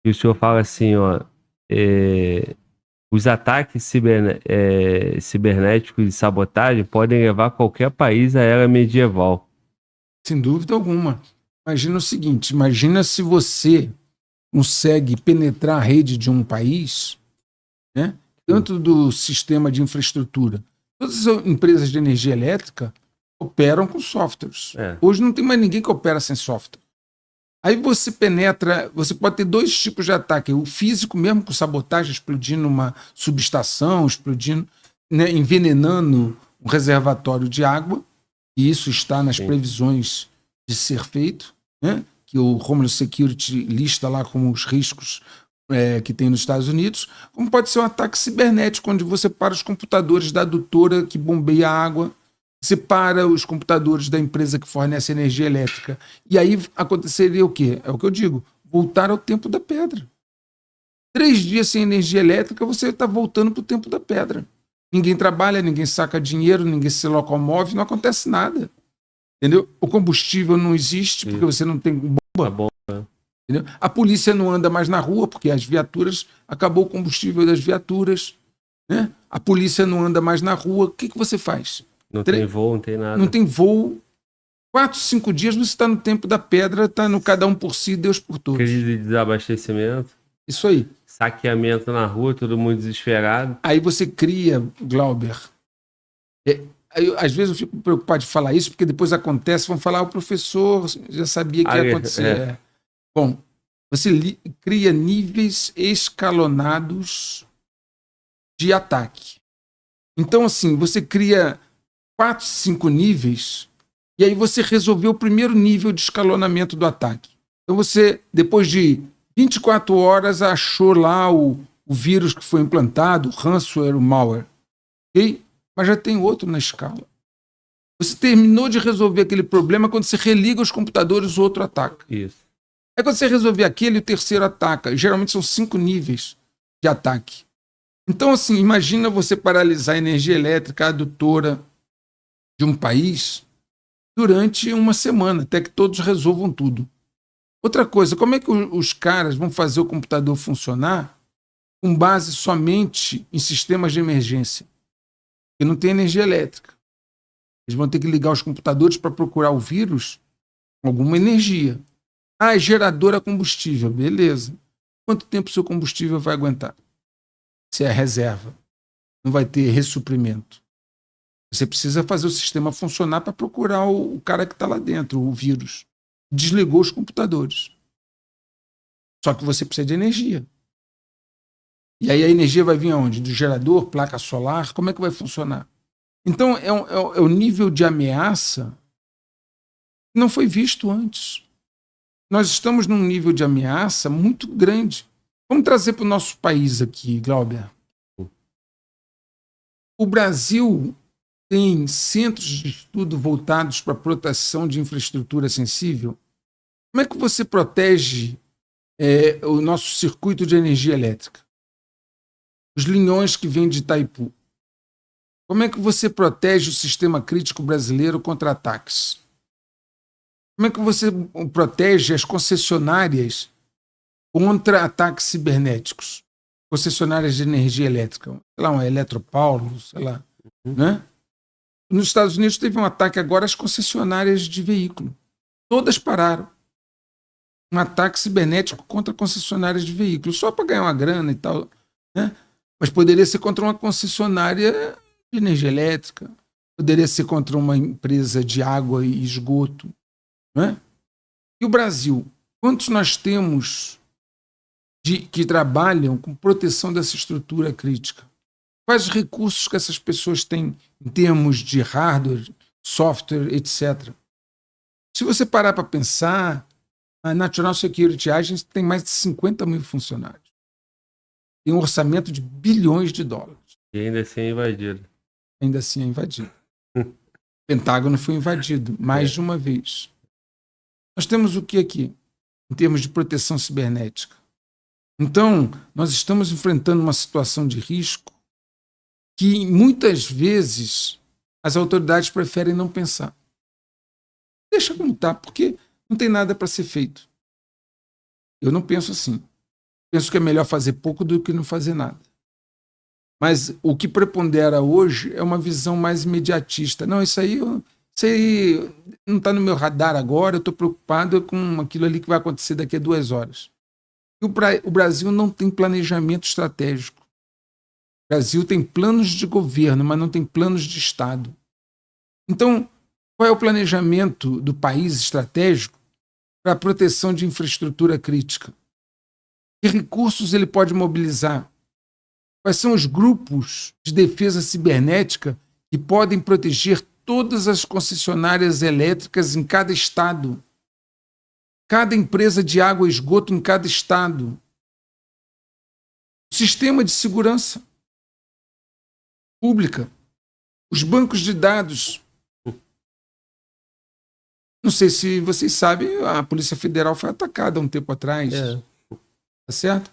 E o senhor fala assim, ó, os ataques cibernéticos de sabotagem podem levar qualquer país à era medieval. Sem dúvida alguma. Imagina o seguinte: imagina se você consegue penetrar a rede de um país, né? Tanto do sistema de infraestrutura. Todas as empresas de energia elétrica operam com softwares. Hoje não tem mais ninguém que opera sem software. Aí você penetra, você pode ter dois tipos de ataque. O físico mesmo, com sabotagem, explodindo uma subestação, explodindo, né, envenenando um reservatório de água, e isso está nas previsões de ser feito, né, que o Homeland Security lista lá como os riscos que tem nos Estados Unidos, como pode ser um ataque cibernético, onde você para os computadores da adutora que bombeia a água, separa os computadores da empresa que fornece energia elétrica. E aí aconteceria o quê? É o que eu digo, voltar ao tempo da pedra. 3 dias sem energia elétrica, você está voltando para o tempo da pedra. Ninguém trabalha, ninguém saca dinheiro, ninguém se locomove, não acontece nada. Entendeu? O combustível não existe, porque você não tem bomba. Entendeu? A polícia não anda mais na rua, porque as viaturas, acabou o combustível das viaturas. Né? A polícia não anda mais na rua. O que você faz? Não tem voo, não tem nada. Não tem voo. 4, 5 dias você está no tempo da pedra, está no cada um por si, Deus por todos. Crise de desabastecimento. Isso aí. Saqueamento na rua, todo mundo desesperado. Aí você cria, Glauber. Às vezes eu fico preocupado de falar isso, porque depois acontece, vão falar, o professor já sabia que ia acontecer. Bom, você cria níveis escalonados de ataque. Então, assim, você cria 4, 5 níveis, e aí você resolveu o primeiro nível de escalonamento do ataque. Então você, depois de 24 horas, achou lá o vírus que foi implantado, o ransomware, o malware. Okay? Mas já tem outro na escala. Você terminou de resolver aquele problema, quando você religa os computadores, o outro ataca. Isso. Aí quando você resolver aquele, o terceiro ataca. Geralmente são 5 níveis de ataque. Então, assim, imagina você paralisar a energia elétrica adutora de um país durante uma semana, até que todos resolvam tudo. Outra coisa, como é que os caras vão fazer o computador funcionar com base somente em sistemas de emergência? Porque não tem energia elétrica. Eles vão ter que ligar os computadores para procurar o vírus com alguma energia. Ah, é gerador a combustível. Beleza. Quanto tempo o seu combustível vai aguentar? Se é reserva. Não vai ter ressuprimento. Você precisa fazer o sistema funcionar para procurar o cara que está lá dentro, o vírus. Desligou os computadores. Só que você precisa de energia. E aí a energia vai vir aonde? Do gerador, placa solar? Como é que vai funcionar? Então é o nível de ameaça que não foi visto antes. Nós estamos num nível de ameaça muito grande. Vamos trazer para o nosso país aqui, Glauber. O Brasil tem centros de estudo voltados para a proteção de infraestrutura sensível. Como é que você protege o nosso circuito de energia elétrica? Os linhões que vêm de Itaipu. Como é que você protege o sistema crítico brasileiro contra ataques? Como é que você protege as concessionárias contra ataques cibernéticos? Concessionárias de energia elétrica. Sei lá, uma Eletropaulo, sei lá. Né? Nos Estados Unidos teve um ataque agora às concessionárias de veículo. Todas pararam. Um ataque cibernético contra concessionárias de veículo, só para ganhar uma grana e tal. Né? Mas poderia ser contra uma concessionária de energia elétrica, poderia ser contra uma empresa de água e esgoto. Né? E o Brasil? Quantos nós temos que trabalham com proteção dessa estrutura crítica? Quais recursos que essas pessoas têm em termos de hardware, software, etc. Se você parar para pensar, a National Security Agency tem mais de 50 mil funcionários. Tem um orçamento de bilhões de dólares. E ainda assim é invadido. Ainda assim é invadido. O Pentágono foi invadido mais de uma vez. Nós temos o que aqui, em termos de proteção cibernética? Então, nós estamos enfrentando uma situação de risco que muitas vezes as autoridades preferem não pensar. Deixa como está, porque não tem nada para ser feito. Eu não penso assim. penso que é melhor fazer pouco do que não fazer nada. Mas o que prepondera hoje é uma visão mais imediatista. Não, isso aí não está no meu radar agora, eu estou preocupado com aquilo ali que vai acontecer daqui a 2 horas. E o Brasil não tem planejamento estratégico. O Brasil tem planos de governo, mas não tem planos de Estado. Então, qual é o planejamento do país estratégico para a proteção de infraestrutura crítica? Que recursos ele pode mobilizar? Quais são os grupos de defesa cibernética que podem proteger todas as concessionárias elétricas em cada estado? Cada empresa de água e esgoto em cada estado? O sistema de segurança pública, os bancos de dados. Não sei se vocês sabem, a Polícia Federal foi atacada há um tempo atrás. Tá certo?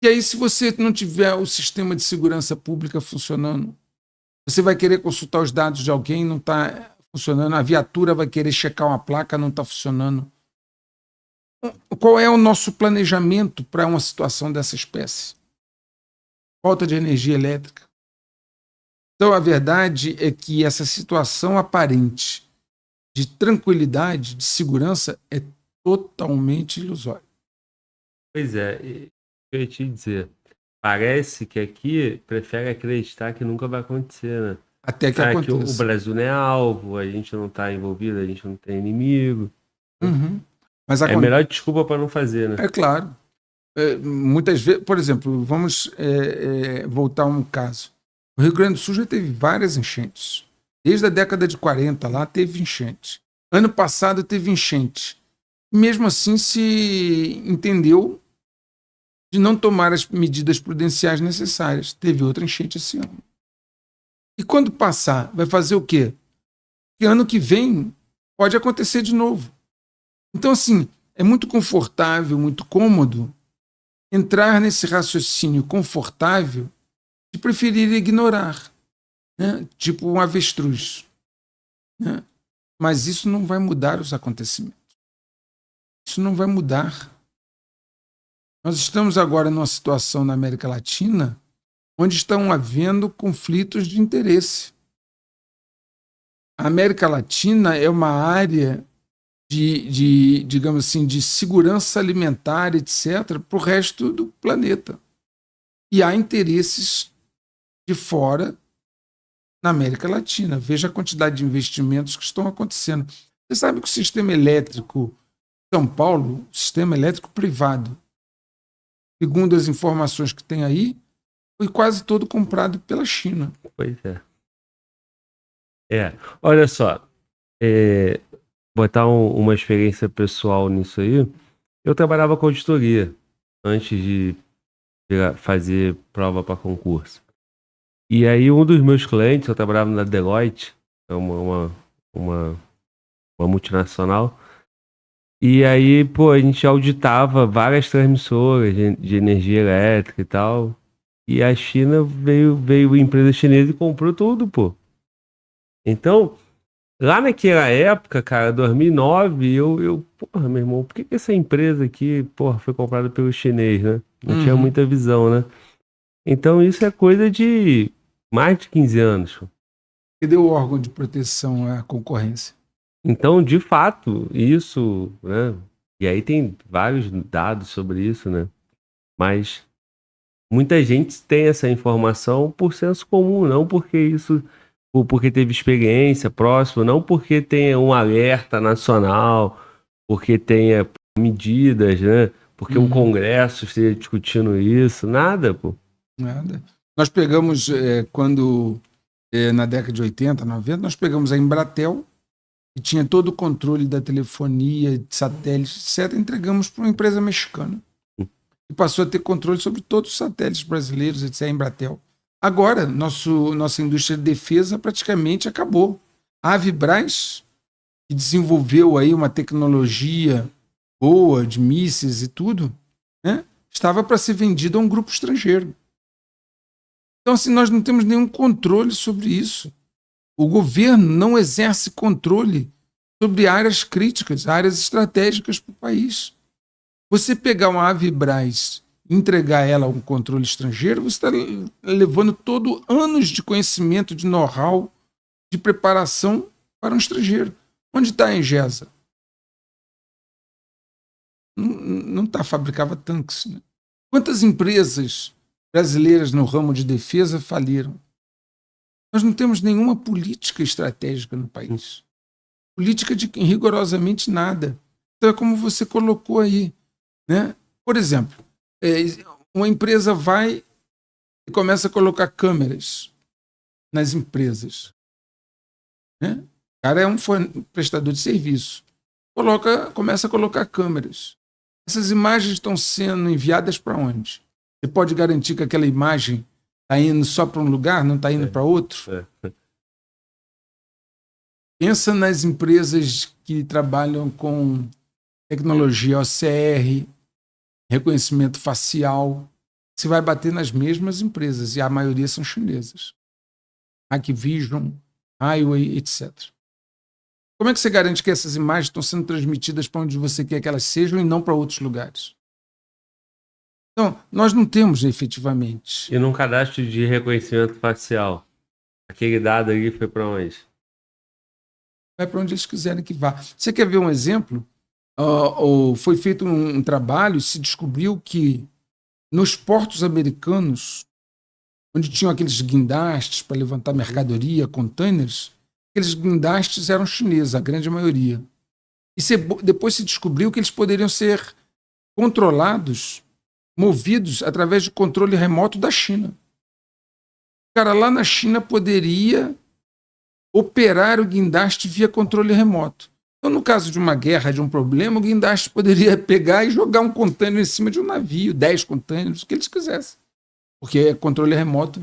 E aí, se você não tiver o sistema de segurança pública funcionando, você vai querer consultar os dados de alguém, não está funcionando. A viatura vai querer checar uma placa, não está funcionando. Qual é o nosso planejamento para uma situação dessa espécie? Falta de energia elétrica. Então, a verdade é que essa situação aparente de tranquilidade, de segurança, é totalmente ilusória. Pois é, eu ia te dizer, parece que aqui prefere acreditar que nunca vai acontecer, né? Até que Que o aconteça. Brasil não é alvo, a gente não tá envolvido, a gente não tem inimigo. Uhum. Mas É a melhor desculpa para não fazer, né? É claro. Muitas vezes, por exemplo, vamos voltar a um caso. O Rio Grande do Sul já teve várias enchentes. Desde a década de 40 lá teve enchente. Ano passado teve enchente. Mesmo assim se entendeu de não tomar as medidas prudenciais necessárias. Teve outra enchente esse ano. E quando passar, vai fazer o quê? Porque ano que vem pode acontecer de novo. Então, assim, é muito confortável, muito cômodo entrar nesse raciocínio confortável de preferir ignorar, né? Tipo um avestruz. Né? Mas isso não vai mudar os acontecimentos. Isso não vai mudar. Nós estamos agora numa situação na América Latina onde estão havendo conflitos de interesse. A América Latina é uma área digamos assim, de segurança alimentar, etc., para o resto do planeta. E há interesses de fora na América Latina. Veja a quantidade de investimentos que estão acontecendo. Você sabe que o sistema elétrico de São Paulo, o sistema elétrico privado, segundo as informações que tem aí, foi quase todo comprado pela China. Pois é. Olha só, botar uma experiência pessoal nisso aí. Eu trabalhava com auditoria antes de fazer prova para concurso. E aí um dos meus clientes, eu trabalhava na Deloitte, é uma multinacional, e aí, a gente auditava várias transmissoras de energia elétrica e tal, e a China veio empresa chinesa e comprou tudo, pô. Então, lá naquela época, cara, 2009, porra, meu irmão, por que essa empresa aqui, porra, foi comprada pelo chinês, né? Não tinha muita visão, né? Então isso é coisa de mais de 15 anos. E deu o órgão de proteção à concorrência. Então, de fato, isso, né? E aí tem vários dados sobre isso, né? Mas muita gente tem essa informação por senso comum, não porque teve experiência próxima, não porque tenha um alerta nacional, porque tenha medidas, né? Porque um congresso esteja discutindo isso, nada, pô. Nada. Nós pegamos, na década de 80, 90, nós pegamos a Embratel, que tinha todo o controle da telefonia, de satélites, etc., entregamos para uma empresa mexicana. E passou a ter controle sobre todos os satélites brasileiros, etc., a Embratel. Agora, nossa indústria de defesa praticamente acabou. A Avibraz, que desenvolveu aí uma tecnologia boa de mísseis e tudo, né, estava para ser vendida a um grupo estrangeiro. Então, assim, nós não temos nenhum controle sobre isso. O governo não exerce controle sobre áreas críticas, áreas estratégicas para o país. Você pegar uma Avibraz entregar ela a um controle estrangeiro, você está levando anos de conhecimento, de know-how, de preparação para um estrangeiro. Onde está a Engesa? Não está, fabricava tanques. Né? Quantas empresas brasileiras no ramo de defesa faliram? Nós não temos nenhuma política estratégica no país. Política de rigorosamente nada. Então é como você colocou aí. Né? Por exemplo, uma empresa vai e começa a colocar câmeras nas empresas. Né? O cara é um prestador de serviço. Começa a colocar câmeras. Essas imagens estão sendo enviadas para onde? Você pode garantir que aquela imagem está indo só para um lugar, não está indo para outro? Pensa nas empresas que trabalham com tecnologia OCR, reconhecimento facial. Você vai bater nas mesmas empresas, e a maioria são chinesas. Activision, Highway, etc. Como é que você garante que essas imagens estão sendo transmitidas para onde você quer que elas sejam e não para outros lugares? Então, nós não temos efetivamente. E num cadastro de reconhecimento facial, aquele dado ali foi para onde? Vai para onde eles quiserem que vá. Você quer ver um exemplo? Foi feito um trabalho e se descobriu que nos portos americanos, onde tinham aqueles guindastes para levantar mercadoria, containers, aqueles guindastes eram chineses, a grande maioria. E depois se descobriu que eles poderiam ser controlados, movidos através de controle remoto da China. O cara lá na China poderia operar o guindaste via controle remoto. Então, no caso de uma guerra, de um problema, o guindaste poderia pegar e jogar um container em cima de um navio, 10 containers, o que eles quisessem. Porque é controle remoto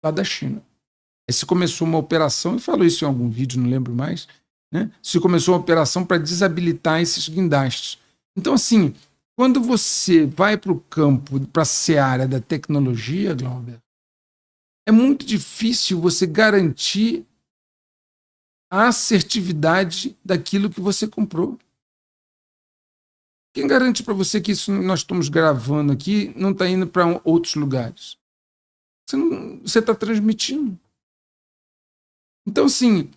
lá da China. Aí se começou uma operação, e falou isso em algum vídeo, não lembro mais, né? Se começou uma operação para desabilitar esses guindastes. Então, assim, quando você vai para o campo, para a seara da tecnologia, Glauber, é muito difícil você garantir a assertividade daquilo que você comprou. Quem garante para você que isso nós estamos gravando aqui não está indo para outros lugares? Você está transmitindo. Então, assim,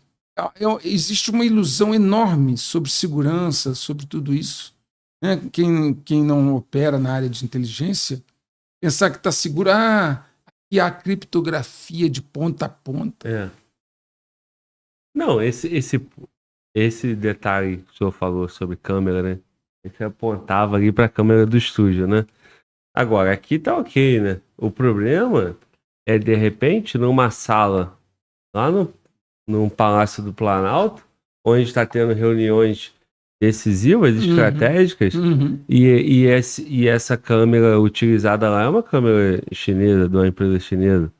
existe uma ilusão enorme sobre segurança, sobre tudo isso. Né? Quem não opera na área de inteligência, pensar que está seguro, e a criptografia de ponta a ponta. Não, esse detalhe que o senhor falou sobre câmera, né? A gente apontava ali para a câmera do estúdio, né? Agora, aqui tá ok, né? O problema é, de repente, numa sala lá no Palácio do Planalto, onde está tendo reuniões decisivas, estratégicas, e essa câmera utilizada lá é uma câmera chinesa, de uma empresa chinesa.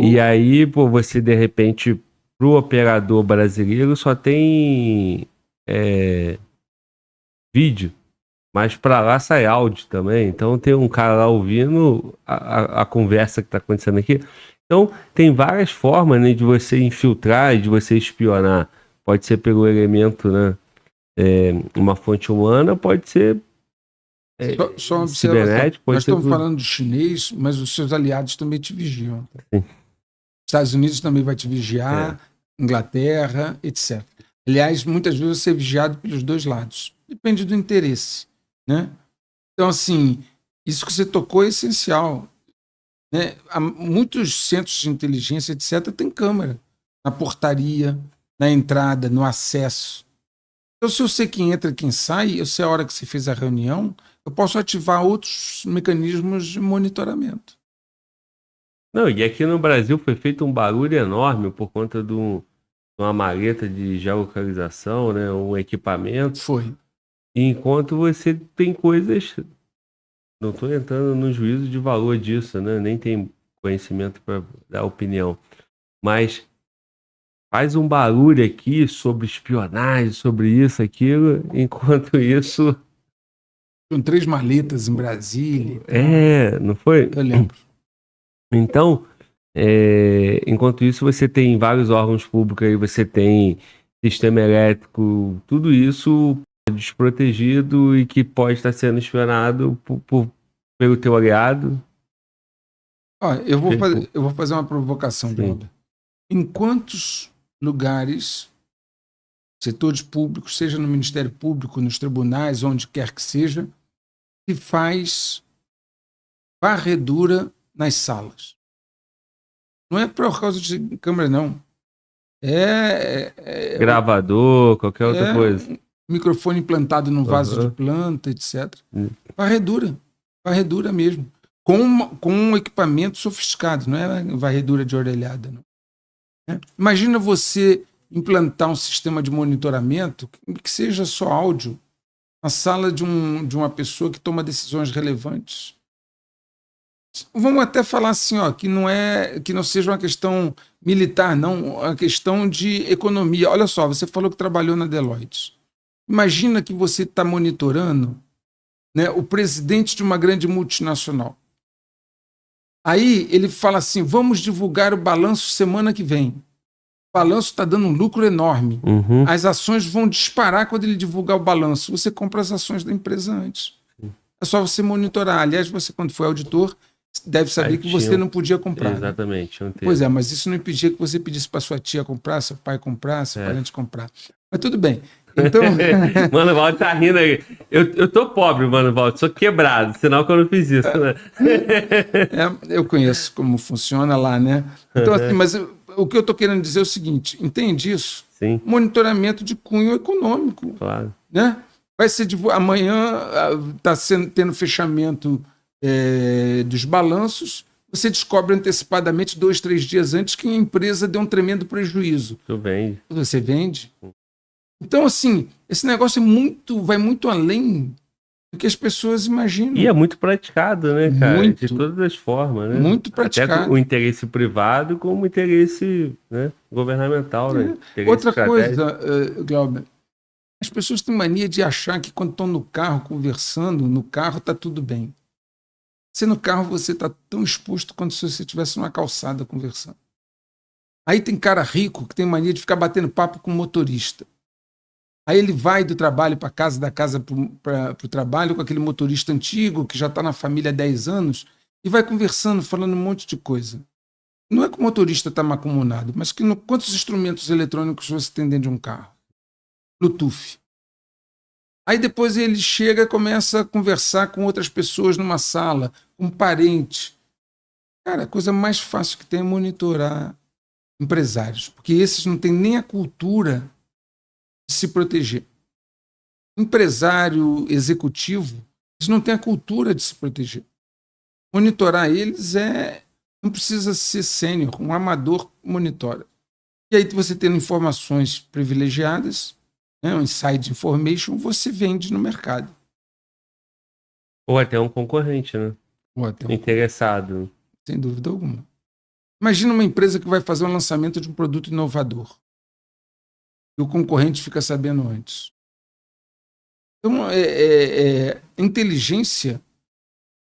E aí, pô, você, de repente, pro operador brasileiro só tem vídeo, mas para lá sai áudio também. Então tem um cara lá ouvindo a conversa que está acontecendo aqui. Então tem várias formas, né, de você infiltrar, de você espionar. Pode ser pelo elemento, né, uma fonte humana, pode ser só uma cibernético. Nós estamos falando de chinês, mas os seus aliados também te vigiam. Sim. Estados Unidos também vai te vigiar, Inglaterra, etc. Aliás, muitas vezes você é vigiado pelos dois lados. Depende do interesse. Né? Então, assim, isso que você tocou é essencial. Né? Há muitos centros de inteligência, etc., tem câmera na portaria, na entrada, no acesso. Então, se eu sei quem entra e quem sai, eu sei a hora que você fez a reunião, eu posso ativar outros mecanismos de monitoramento. Não, e aqui no Brasil foi feito um barulho enorme por conta de uma maleta de geolocalização, né? Um equipamento. Foi. Enquanto você tem coisas... Não estou entrando no juízo de valor disso, né? Nem tem conhecimento para dar opinião. Mas faz um barulho aqui sobre espionagem, sobre isso, aquilo, enquanto isso... Com 3 maletas em Brasília. Não foi? Eu lembro. Então, enquanto isso, você tem vários órgãos públicos aí, você tem sistema elétrico, tudo isso desprotegido e que pode estar sendo espionado pelo teu aliado. Ó, eu vou fazer uma provocação, Sim. Glauber. Em quantos lugares, setores públicos, seja no Ministério Público, nos tribunais, onde quer que seja, se faz varredura nas salas? Não é por causa de câmera, não. Gravador, qualquer outra coisa. Um microfone implantado no vaso de planta, etc. Varredura. Varredura mesmo. Com um equipamento sofisticado, não é varredura de orelhada. Não. Imagina você implantar um sistema de monitoramento que seja só áudio na sala de uma pessoa que toma decisões relevantes. Vamos até falar assim, ó, que não seja uma questão militar, não, uma questão de economia. Olha só, você falou que trabalhou na Deloitte. Imagina que você está monitorando, né, o presidente de uma grande multinacional. Aí ele fala assim, vamos divulgar o balanço semana que vem. O balanço está dando um lucro enorme. Uhum. As ações vão disparar quando ele divulgar o balanço. Você compra as ações da empresa antes. É só você monitorar. Aliás, você, quando for auditor, deve saber que você não podia comprar. Exatamente. Né? Pois é, mas isso não impedia que você pedisse para sua tia comprar, seu pai comprar, seu parente comprar. Mas tudo bem. Então... Mano, o Valdo tá rindo aí. Eu tô pobre, mano, Valdo. Sou quebrado. Sinal que eu não fiz isso, né? Eu conheço como funciona lá, né? Então, assim, mas o que eu tô querendo dizer é o seguinte, entende isso? Sim. Monitoramento de cunho econômico. Claro. Né? Vai ser amanhã está tendo fechamento dos balanços, você descobre antecipadamente 2, 3 dias antes que a empresa deu um tremendo prejuízo. Tu vende. Você vende. Então, assim, esse negócio vai muito além do que as pessoas imaginam. E é muito praticado, né, cara? Muito, de todas as formas, né? Muito praticado. Até o interesse privado como o interesse, né, governamental, né? Outra coisa, Glauber, as pessoas têm mania de achar que quando estão no carro conversando, no carro está tudo bem. Se no carro você está tão exposto quanto se você estivesse numa calçada conversando. Aí tem cara rico que tem mania de ficar batendo papo com o motorista. Aí ele vai do trabalho para casa, da casa para o trabalho com aquele motorista antigo que já está na família há 10 anos e vai conversando, falando um monte de coisa. Não é que o motorista está macumunado, mas que quantos instrumentos eletrônicos você tem dentro de um carro? Bluetooth. Aí depois ele chega e começa a conversar com outras pessoas numa sala, com um parente. Cara, a coisa mais fácil que tem é monitorar empresários, porque esses não têm nem a cultura de se proteger. Empresário, executivo, eles não têm a cultura de se proteger. Monitorar eles não precisa ser sênior, um amador monitora. E aí você tendo informações privilegiadas, um inside information, você vende no mercado. Ou até um concorrente, né? Ou até interessado. Sem dúvida alguma. Imagina uma empresa que vai fazer um lançamento de um produto inovador. E o concorrente fica sabendo antes. Então, inteligência,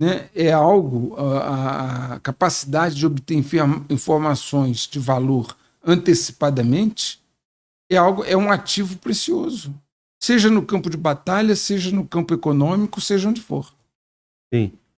né, é algo, a capacidade de obter informações de valor antecipadamente, é um ativo precioso. Seja no campo de batalha, seja no campo econômico, seja onde for. Sim.